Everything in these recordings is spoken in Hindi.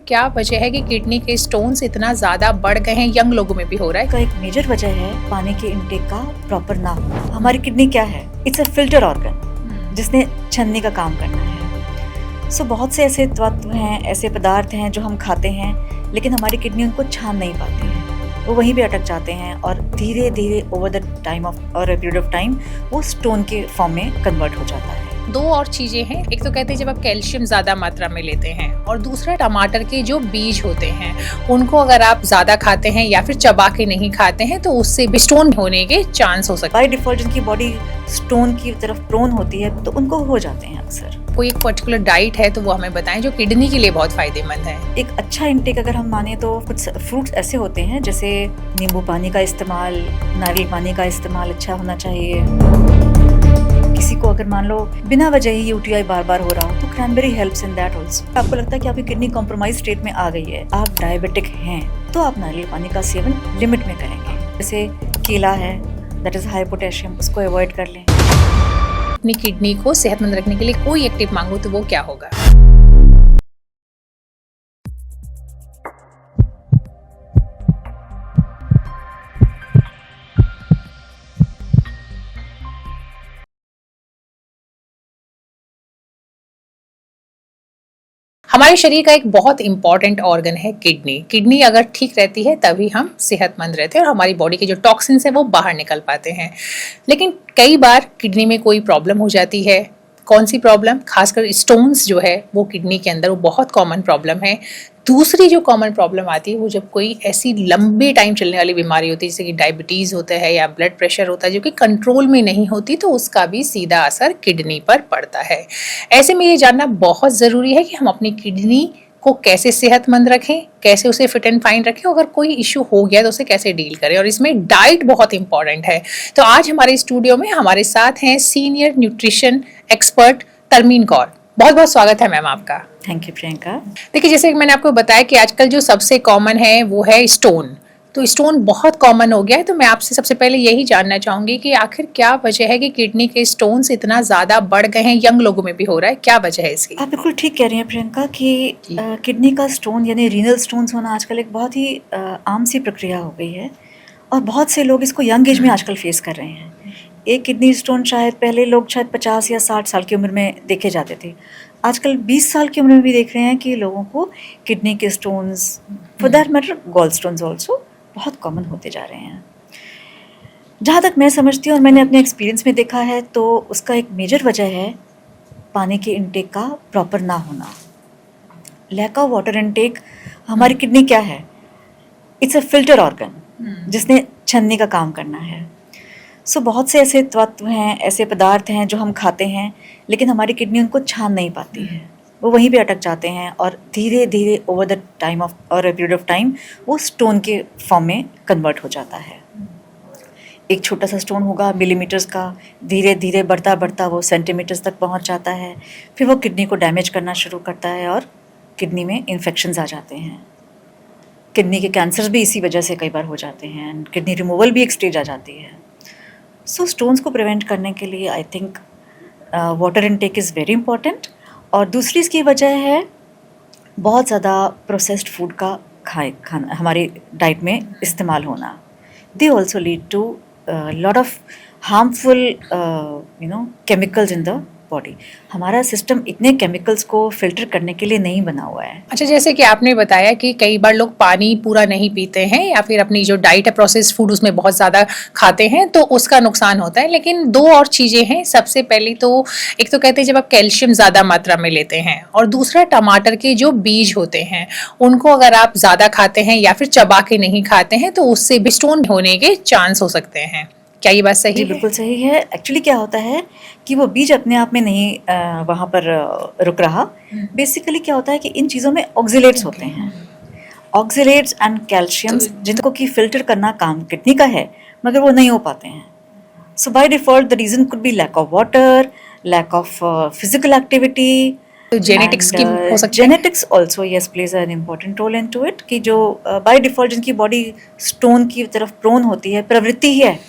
क्या वजह है कि किडनी के स्टोन्स इतना ज्यादा बढ़ गए हैं, यंग लोगों में भी हो रहा है? का एक मेजर वजह है पानी के इनटेक का प्रॉपर ना होना। हमारी किडनी क्या है? इट्स अ फिल्टर ऑर्गन जिसने छन्नी का काम करना है। सो बहुत से ऐसे तत्व हैं, ऐसे पदार्थ हैं जो हम खाते हैं लेकिन हमारी किडनी उनको छान नहीं पाती है, वो वहीं पे अटक जाते हैं और धीरे धीरे ओवर द टाइम ऑफ और पीरियड ऑफ टाइम वो स्टोन के फॉर्म में कन्वर्ट हो जाता है। दो और चीजें हैं, एक तो कहते हैं जब आप कैल्शियम ज्यादा मात्रा में लेते हैं, और दूसरा टमाटर के जो बीज होते हैं उनको अगर आप ज्यादा खाते हैं या फिर चबा के नहीं खाते हैं तो उससे भी स्टोन होने के चांस हो सकते हैं। बाय डिफॉल्ट जिनकी बॉडी स्टोन की तरफ प्रोन होती है तो उनको हो जाते हैं अक्सर। कोई एक पर्टिकुलर डाइट है तो वो हमें बताएं जो किडनी के लिए बहुत फायदेमंद है। एक अच्छा इंटेक अगर हम माने तो कुछ फ्रूट्स ऐसे होते हैं जैसे नींबू पानी का इस्तेमाल, नारियल पानी का इस्तेमाल अच्छा होना चाहिए। किसी को अगर मान लो बिना वजह ही यूटीआई बार बार हो रहा हो तो cranberry helps in that also. आपको लगता है कि आपकी किडनी कॉम्प्रोमाइज स्टेट में आ गई है, आप डायबिटिक हैं, तो आप नारियल पानी का सेवन लिमिट में करेंगे। जैसे केला है, दैट इज हाई पोटेशियम, उसको अवॉइड कर लें। अपनी किडनी को सेहतमंद रखने के लिए कोई एक टिप मांगो तो वो क्या होगा? हमारे शरीर का एक बहुत इंपॉर्टेंट ऑर्गन है किडनी। किडनी अगर ठीक रहती है तभी हम सेहतमंद रहते हैं और हमारी बॉडी के जो टॉक्सिन्स है वो बाहर निकल पाते हैं। लेकिन कई बार किडनी में कोई प्रॉब्लम हो जाती है। कौन सी प्रॉब्लम? खासकर स्टोन्स जो है वो किडनी के अंदर, वो बहुत कॉमन प्रॉब्लम है। दूसरी जो कॉमन प्रॉब्लम आती है वो जब कोई ऐसी लंबे टाइम चलने वाली बीमारी होती है जैसे कि डायबिटीज़ होता है या ब्लड प्रेशर होता है जो कि कंट्रोल में नहीं होती, तो उसका भी सीधा असर किडनी पर पड़ता है। ऐसे में ये जानना बहुत ज़रूरी है कि हम अपनी किडनी को कैसे सेहतमंद रखें, कैसे उसे फिट एंड फाइन रखें, अगर कोई इशू हो गया तो उसे कैसे डील करें, और इसमें डाइट बहुत इंपॉर्टेंट है। तो आज हमारे स्टूडियो में हमारे साथ हैं सीनियर न्यूट्रिशन एक्सपर्ट तरमीन कौर। बहुत बहुत स्वागत है मैम आपका। Thank you Priyanka. देखिए, जैसे मैंने आपको बताया कि आजकल जो सबसे कॉमन है वो है स्टोन। तो स्टोन बहुत कॉमन हो गया है, तो मैं आपसे सबसे पहले यही जानना चाहूंगी कि आखिर क्या वजह है कि किडनी के स्टोन्स इतना ज्यादा बढ़ गए हैं, यंग लोगों में भी हो रहा है, क्या वजह है इसकी? आप बिल्कुल ठीक कह रही हैं प्रियंका कि किडनी का स्टोन यानी रीनल स्टोन्स होना आजकल एक बहुत ही आम सी प्रक्रिया हो गई है और बहुत से लोग इसको यंग एज में आजकल फेस कर रहे हैं। एक किडनी स्टोन शायद पहले लोग शायद 50 या 60 साल की उम्र में देखे जाते थे, आजकल 20 साल की उम्र में भी देख रहे हैं कि लोगों को किडनी के stones, for that matter gall stones also, बहुत कॉमन होते जा रहे हैं। जहाँ तक मैं समझती हूँ और मैंने अपने एक्सपीरियंस में देखा है तो उसका एक मेजर वजह है पानी के इनटेक का प्रॉपर ना होना, लैक ऑफ वाटर इनटेक। हमारी किडनी क्या है? इट्स अ फिल्टर ऑर्गन जिसने छन्नी का काम करना है। सो बहुत से ऐसे तत्व हैं, ऐसे पदार्थ हैं जो हम खाते हैं लेकिन हमारी किडनी उनको छान नहीं पाती है, वो वहीं पे अटक जाते हैं और धीरे धीरे ओवर द टाइम ऑफ और पीरियड ऑफ टाइम वो स्टोन के फॉर्म में कन्वर्ट हो जाता है। एक छोटा सा स्टोन होगा मिलीमीटर्स का, धीरे धीरे बढ़ता बढ़ता वो सेंटीमीटर्स तक पहुंच जाता है, फिर वो किडनी को डैमेज करना शुरू करता है और किडनी में इन्फेक्शंस आ जाते हैं। किडनी के कैंसर्स भी इसी वजह से कई बार हो जाते हैं, किडनी रिमूवल भी एक स्टेज आ जाती है। सो स्टोन्स को प्रिवेंट करने के लिए I think water intake is very important. और दूसरी इसकी वजह है बहुत ज़्यादा प्रोसेस्ड फूड का खाना हमारी डाइट में इस्तेमाल होना। They also lead to lot of harmful chemicals in the body. हमारा सिस्टम इतने केमिकल्स को फिल्टर करने के लिए नहीं बना हुआ है। अच्छा, जैसे कि आपने बताया कि कई बार लोग पानी पूरा नहीं पीते हैं या फिर अपनी जो डाइट है प्रोसेस्ड फूड उसमें बहुत ज़्यादा खाते हैं तो उसका नुकसान होता है। लेकिन दो और चीज़ें हैं। सबसे पहली तो एक तो कहते हैं जब आप कैल्शियम ज़्यादा मात्रा में लेते हैं, और दूसरा टमाटर के जो बीज होते हैं उनको अगर आप ज़्यादा खाते हैं या फिर चबा के नहीं खाते हैं तो उससे भी स्टोन होने के चांस हो सकते हैं। क्या ये बात सही है? बिल्कुल सही है। एक्चुअली क्या होता है कि वो बीज अपने आप में नहीं वहाँ पर रुक रहा। बेसिकली क्या होता है कि इन चीज़ों में ऑक्सीलेट्स होते हैं, ऑक्सीलेट्स एंड कैल्शियम्स, जिनको कि फिल्टर करना काम किडनी का है मगर वो नहीं हो पाते हैं। So by default the reason could be lack of water, lack of physical activity. तो जेनेटिक्स की हो सकती है। Genetics also yes plays an important role into it, कि जो बाय डिफॉल्ट जिनकी बॉडी स्टोन की तरफ प्रोन होती है, प्रवृत्ति ही है,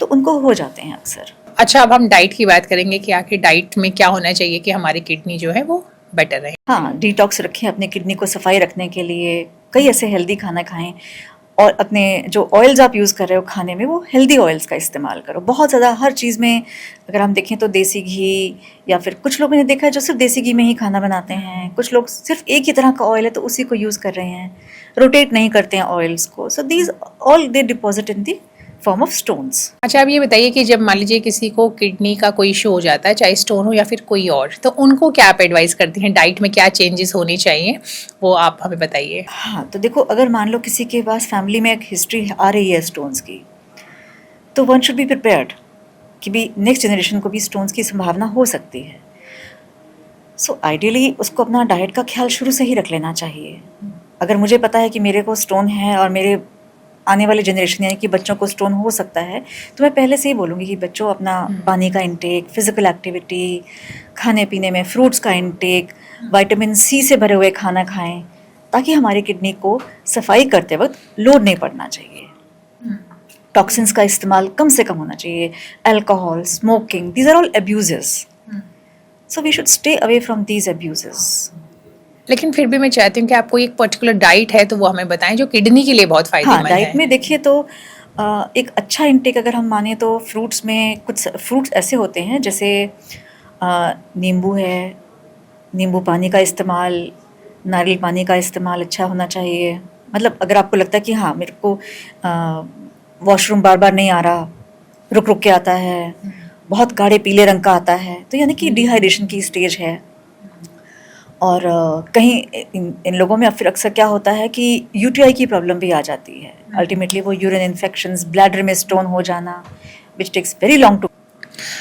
तो उनको हो जाते हैं अक्सर। अच्छा, अब हम डाइट की बात करेंगे कि आखिर डाइट में क्या होना चाहिए कि हमारी किडनी जो है वो बेटर रहे। हाँ, डिटॉक्स रखें, अपने किडनी को सफाई रखने के लिए कई ऐसे हेल्दी खाना खाएं, और अपने जो ऑयल्स आप यूज़ कर रहे हो खाने में वो हेल्दी ऑयल्स का इस्तेमाल करो। बहुत ज़्यादा हर चीज़ में अगर हम देखें तो देसी घी, या फिर कुछ लोग मैंने देखा है जो सिर्फ देसी घी में ही खाना बनाते हैं, कुछ लोग सिर्फ एक ही तरह का ऑयल है तो उसी को यूज़ कर रहे हैं, रोटेट नहीं करते हैं ऑयल्स को। So these all they deposit in the form of stones. अच्छा, अब ये बताइए कि जब मान लीजिए किसी को किडनी का कोई इशू हो जाता है, चाहे स्टोन हो या फिर कोई और, तो उनको क्या आप एडवाइस करती हैं, डाइट में क्या चेंजेस होनी चाहिए, वो आप हमें बताइए। हाँ, तो देखो, अगर मान लो किसी के पास फैमिली में एक हिस्ट्री आ रही है स्टोन्स की, तो वन शुड बी प्रिपेयर्ड कि भी नेक्स्ट जनरेशन को भी स्टोन्स की संभावना हो सकती है। सो आइडियली उसको अपना डाइट का ख्याल शुरू से ही रख लेना चाहिए। अगर मुझे पता है कि मेरे को स्टोन है और मेरे आने वाले जनरेशन यानी कि बच्चों को स्टोन हो सकता है, तो मैं पहले से ही बोलूँगी कि बच्चों अपना पानी का इंटेक, फिजिकल एक्टिविटी, खाने पीने में फ्रूट्स का इंटेक, विटामिन सी से भरे हुए खाना खाएं, ताकि हमारी किडनी को सफाई करते वक्त लोड नहीं पड़ना चाहिए। टॉक्सिन्स का इस्तेमाल कम से कम होना चाहिए। Alcohol, smoking, these are all abuses, so we should stay away from these abuses. लेकिन फिर भी मैं चाहती हूँ कि आपको एक पर्टिकुलर डाइट है तो वो हमें बताएं जो किडनी के लिए बहुत हाँ, फायदेमंद है। डाइट में देखिए तो एक अच्छा इंटेक अगर हम माने तो फ्रूट्स में कुछ फ्रूट्स ऐसे होते हैं जैसे नींबू है, नींबू पानी का इस्तेमाल, नारियल पानी का इस्तेमाल अच्छा होना चाहिए। मतलब अगर आपको लगता है कि हाँ मेरे को वॉशरूम बार बार नहीं आ रहा, रुक रुक के आता है, बहुत गाढ़े पीले रंग का आता है, तो यानी कि डिहाइड्रेशन की स्टेज है। और कहीं इन लोगों में फिर अक्सर क्या होता है कि यूटीआई की प्रॉब्लम भी आ जाती है। अल्टीमेटली वो यूरिन इन्फेक्शंस, ब्लैडर में स्टोन हो जाना, which takes very long to.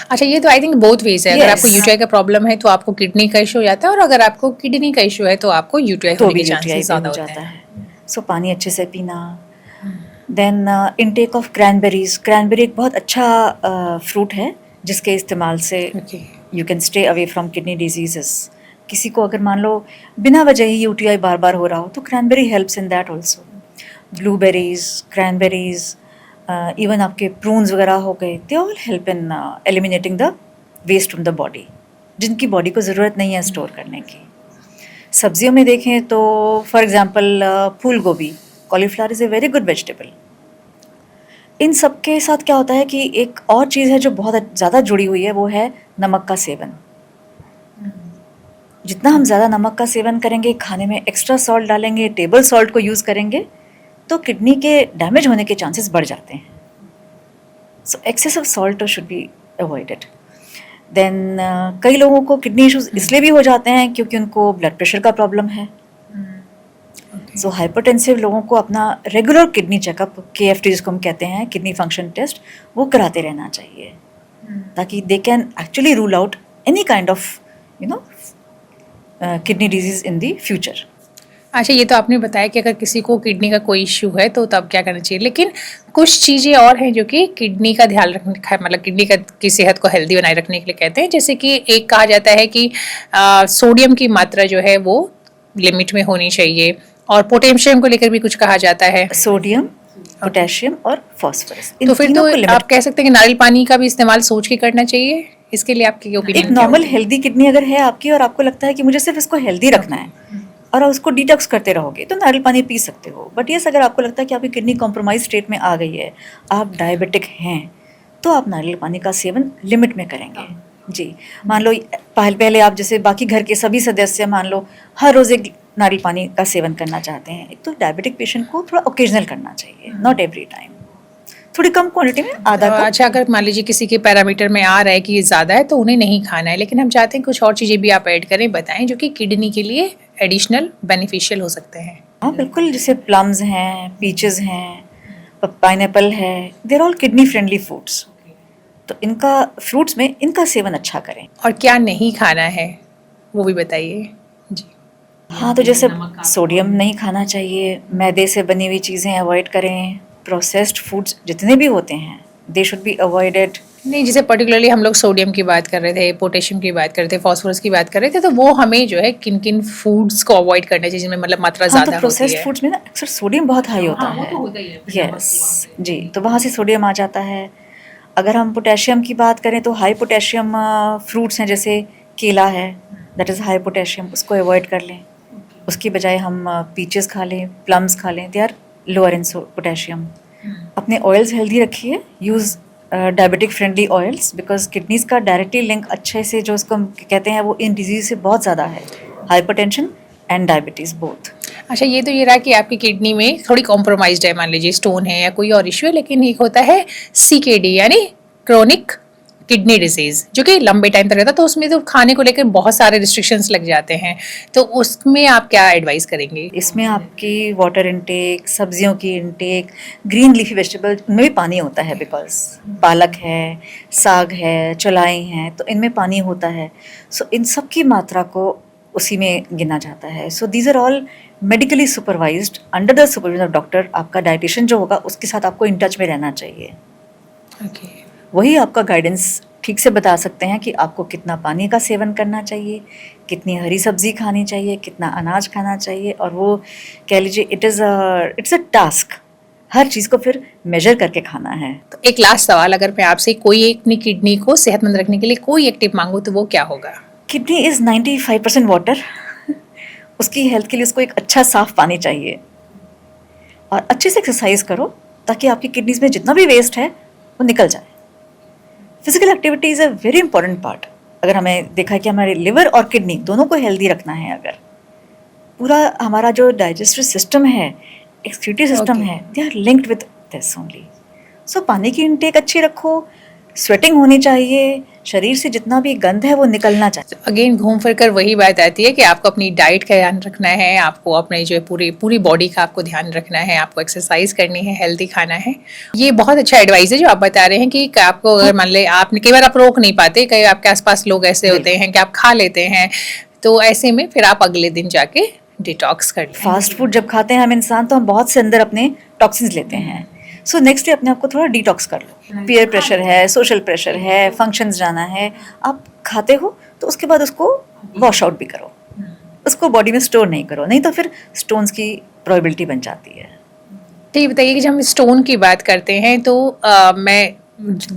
अच्छा, ये तो आई थिंक बोथ वेज है। अगर Yes. आपको यूटीआई का प्रॉब्लम है तो आपको किडनी का इशू हो जाता है, और अगर आपको किडनी का इशू है तो आपको यूटीआई तो होने भी के यूटीआई चांसेस भी ज्यादा हो होते जाता हैं। है। सो पानी अच्छे से पीना। Then intake of cranberries. Cranberry एक बहुत अच्छा फ्रूट है जिसके इस्तेमाल से okay. You can stay away from kidney diseases. किसी को अगर मान लो बिना वजह ही यूटीआई बार बार हो रहा हो तो cranberry helps in that also. Blueberries, cranberries, even आपके प्रून्स वगैरह हो गए, they all help in eliminating the waste from the body, जिनकी बॉडी को ज़रूरत नहीं है स्टोर करने की। सब्जियों में देखें तो फॉर एग्जांपल फूल गोभी, cauliflower is a very good vegetable. इन सब के साथ क्या होता है कि एक और चीज़ है जो बहुत ज़्यादा जुड़ी हुई है, वो है नमक का सेवन। जितना हम ज़्यादा नमक का सेवन करेंगे, खाने में एक्स्ट्रा सॉल्ट डालेंगे, टेबल सॉल्ट को यूज़ करेंगे, तो किडनी के डैमेज होने के चांसेस बढ़ जाते हैं। So excess of salt should be avoided. Then कई लोगों को किडनी इश्यूज इसलिए भी हो जाते हैं क्योंकि उनको ब्लड प्रेशर का प्रॉब्लम है। सो हाइपरटेंसिव लोगों को अपना रेगुलर किडनी चेकअप, KFT जिसको हम कहते हैं, किडनी फंक्शन टेस्ट, वो कराते रहना चाहिए, ताकि they can actually rule out any kind of kidney disease in the future. अच्छा, ये तो आपने बताया कि अगर किसी को किडनी का कोई इश्यू है तो तब क्या करना चाहिए, लेकिन कुछ चीज़ें और हैं जो कि किडनी का ध्यान रखने मतलब किडनी की सेहत को हेल्दी बनाए रखने के लिए कहते हैं। जैसे कि एक कहा जाता है कि सोडियम की मात्रा जो है वो लिमिट में होनी चाहिए, और पोटेशियम को लेकर भी कुछ कहा जाता है। सोडियम, पोटेशियम और फास्फोरस, इन तो फिर तीनों तो को लिमिट। आप कह सकते हैं कि नारियल पानी का भी इस्तेमाल सोच के करना चाहिए। इसके लिए आपकी ओपिनियन एक क्या नॉर्मल होगी? हेल्दी किडनी अगर है आपकी और आपको लगता है कि मुझे सिर्फ इसको हेल्दी रखना है और उसको डिटॉक्स करते रहोगे, तो नारियल पानी पी सकते हो। बट यस, अगर आपको लगता है कि आपकी किडनी कॉम्प्रोमाइज स्टेट में आ गई है, आप डायबिटिक हैं, तो आप नारियल पानी का सेवन लिमिट में करेंगे। जी, मान लो पहले आप जैसे बाकी घर के सभी सदस्य मान लो हर रोज़ एक नारियल पानी का सेवन करना चाहते हैं, तो डायबिटिक पेशेंट को थोड़ा ओकेजनल करना चाहिए, नॉट एवरी टाइम, थोड़ी कम क्वांटिटी में, आधा कप। अच्छा, अगर मान लीजिए किसी के पैरामीटर में आ रहा है कि ये ज़्यादा है तो उन्हें नहीं खाना है, लेकिन हम चाहते हैं कुछ और चीज़ें भी आप ऐड करें, बताएं जो कि किडनी के लिए एडिशनल बेनिफिशियल हो सकते हैं। हाँ बिल्कुल, जैसे प्लम्स हैं, पीचेस हैं, पाइनएप्पल है, देर ऑल किडनी फ्रेंडली फ्रूट्स। तो इनका फ्रूट्स में इनका सेवन अच्छा करें। और क्या नहीं खाना है वो भी बताइए जी। हाँ, तो जैसे सोडियम नहीं खाना चाहिए, मैदे से बनी हुई चीज़ें अवॉइड करें, प्रोसेस्ड फूड्स जितने भी होते हैं दे शुड बी अवॉइडेड। नहीं, जैसे पर्टिकुलरली हम लोग सोडियम की बात कर रहे थे, पोटेशियम की बात कर रहे थे, फास्फोरस की बात कर रहे थे, तो वो हमें जो है किन किन फूड्स को अवॉइड करना चाहिए जिनमें मतलब मात्रा हाँ, ज़्यादा तो होती प्रोसेस्ड है। फूड्स में ना अक्सर सोडियम बहुत हाई होता है। यस जी, तो वहाँ से सोडियम आ जाता है। अगर हम पोटेशियम की बात करें तो हाई पोटेशियम फ्रूट्स हैं, जैसे केला है, दैट इज़ हाई पोटेशियम, उसको अवॉइड कर लें। उसकी बजाय हम पीचेस खा लें, प्लम्स खा लें, they are lower in potassium. अपने ऑयल्स हेल्दी रखिए, use diabetic friendly oils, because kidneys का डायरेक्टली लिंक अच्छे से जो उसको हम कहते हैं वो इन डिजीज से बहुत ज़्यादा है, हाइपरटेंशन एंड डायबिटीज़ बोथ। अच्छा, ये तो ये रहा कि आपकी किडनी में थोड़ी कॉम्प्रोमाइज्ड है, मान लीजिए स्टोन है या कोई और इश्यू है, लेकिन एक होता है CKD यानी क्रोनिक किडनी डिजीज, जो कि लंबे टाइम तक रहता है, तो उसमें तो खाने को लेकर बहुत सारे रिस्ट्रिक्शंस लग जाते हैं, तो उसमें आप क्या एडवाइस करेंगे? इसमें आपकी वाटर इनटेक, सब्जियों की इनटेक, ग्रीन लीफी वेजिटेबल में भी पानी होता है, बिकॉज पालक है, साग है, चौलाई हैं, तो इनमें पानी होता है। सो इन सब की मात्रा को उसी में गिना जाता है। So these are all medically supervised under the supervision of doctor. आपका डाइटिशियन जो होगा उसके साथ आपको इन टच में रहना चाहिए। ओके, वही आपका गाइडेंस ठीक से बता सकते हैं कि आपको कितना पानी का सेवन करना चाहिए, कितनी हरी सब्जी खानी चाहिए, कितना अनाज खाना चाहिए, और वो कह लीजिए इट्स अ टास्क, हर चीज़ को फिर मेजर करके खाना है। तो एक लास्ट सवाल, अगर मैं आपसे कोई एक अपनी किडनी को सेहतमंद रखने के लिए कोई एक टिप मांगू तो वो क्या होगा? Kidney is 95% water. उसकी हेल्थ के लिए उसको एक अच्छा साफ पानी चाहिए, और अच्छे से एक्सरसाइज करो ताकि आपकी किडनीज में जितना भी वेस्ट है वो निकल जाए। Physical activity is a very important part. अगर हमें देखा है कि हमारे लिवर और किडनी दोनों को हेल्दी रखना है, अगर पूरा हमारा जो डाइजेस्टिव सिस्टम है, एक्सक्रीटरी सिस्टम है, they are linked with this only. So पानी की इनटेक अच्छी रखो, स्वेटिंग होनी चाहिए, शरीर से जितना भी गंद है वो निकलना चाहिए। अगेन घूम फिर कर वही बात आती है कि आपको अपनी डाइट का ध्यान रखना है, आपको अपने जो पूरी बॉडी का आपको ध्यान रखना है, आपको एक्सरसाइज करनी है, हेल्दी खाना है। ये बहुत अच्छा एडवाइस है जो आप बता रहे हैं कि आपको अगर मान ले आपने कई बार आप रोक नहीं पाते, कई आपके आसपास लोग ऐसे होते हैं कि आप खा लेते हैं, तो ऐसे में फिर आप अगले दिन जाके डिटॉक्स कर लें। फास्ट फूड जब खाते हैं हम इंसान, तो हम बहुत से अंदर अपने टॉक्सिन्स लेते हैं। सो नेक्स्ट डे अपने आप को थोड़ा डिटॉक्स कर लो। पीयर प्रेशर है, सोशल प्रेशर है, फंक्शंस जाना है, आप खाते हो तो उसके बाद उसको वॉश आउट भी करो, उसको बॉडी में स्टोर नहीं करो, नहीं तो फिर स्टोन्स की प्रोबेबिलिटी बन जाती है। तो ये बताइए कि जब हम स्टोन की बात करते हैं तो मैं,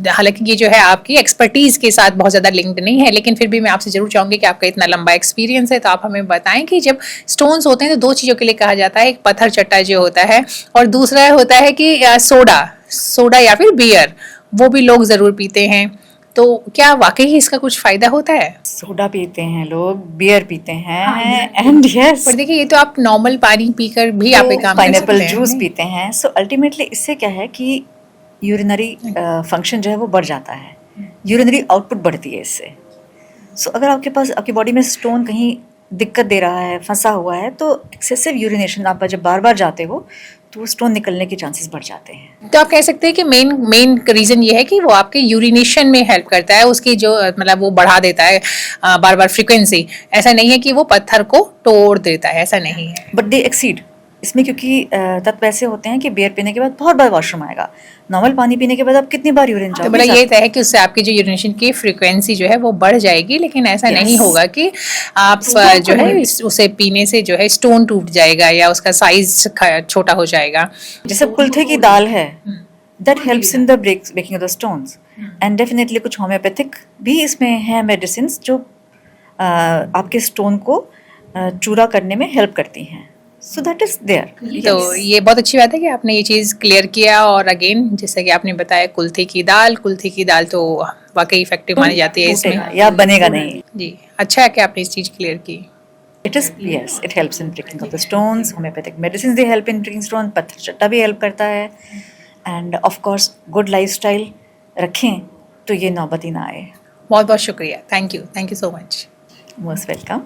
हालांकि ये जो है आपकी एक्सपर्टीज के साथ बहुत ज़्यादा लिंक्ड नहीं है, लेकिन फिर भी मैं आपसे जरूर चाहूँगी कि आपका इतना लंबा एक्सपीरियंस है तो आप हमें बताएं कि जब स्टोन्स होते हैं तो दो चीज़ों के लिए कहा जाता है, एक पत्थर चट्टा जो होता है, और दूसरा होता है कि सोडा या फिर बियर, वो भी लोग ज़रूर पीते हैं। तो क्या वाकई ही इसका कुछ फायदा होता है? सोडा पीते हैं लोग, बियर पीते हैं, एंड यस, पर देखिए ये तो आप नॉर्मल पानी पीकर भी आप एक काम कर सकते पाइनएप्पल हैं। जूस पीते हैं। सो अल्टीमेटली इससे क्या है कि यूरिनरी फंक्शन जो है वो बढ़ जाता है, यूरिनरी आउटपुट बढ़ती है इससे। सो अगर आपके पास आपकी बॉडी में स्टोन कहीं दिक्कत दे रहा है, फंसा हुआ है, तो एक्सेसिव यूरिनेशन आप जब बार बार जाते हो तो वो स्टोन निकलने के चांसेस बढ़ जाते हैं। तो आप कह सकते हैं कि मेन रीजन ये है कि वो आपके यूरिनेशन में हेल्प करता है, उसकी जो मतलब वो बढ़ा देता है बार बार फ्रीक्वेंसी। ऐसा नहीं है कि वो पत्थर को तोड़ देता है, ऐसा नहीं है। बट दे एक्सीड इसमें, क्योंकि तत्व ऐसे होते हैं कि बियर पीने के बाद बहुत बार वॉशरूम आएगा, नॉर्मल पानी पीने के बाद आप कितनी बार यूरिन तो जाओगे। बोला ये तय है कि उससे आपकी जो यूरिनेशन की फ्रीक्वेंसी जो है वो बढ़ जाएगी, लेकिन ऐसा नहीं होगा कि आप जो है उसे पीने से जो है स्टोन टूट जाएगा या उसका साइज छोटा हो जाएगा। जैसे कुल्थे की दाल है, that helps in the breaking of the stones, and definitely कुछ होम्योपैथिक भी इसमें है मेडिसिन जो आपके स्टोन को चूरा करने में हेल्प करती हैं। So that is there. तो ये बहुत अच्छी बात है कि आपने ये चीज़ क्लियर किया। और अगेन जैसे कि आपने बताया कुल्थे की दाल तो वाकई इफेक्टिव मानी जाती है इसमें, या बनेगा नहीं। जी अच्छा है कि आपने इस चीज़ क्लियर की। It is yes, it helps in breaking of the stones. Homeopathic medicine they help in breaking stone, पत्थर चट्टा भी हेल्प करता है, and of course good lifestyle रखें तो ये नौबत ही ना आए। बहुत बहुत शुक्रिया, thank you so much. Most welcome.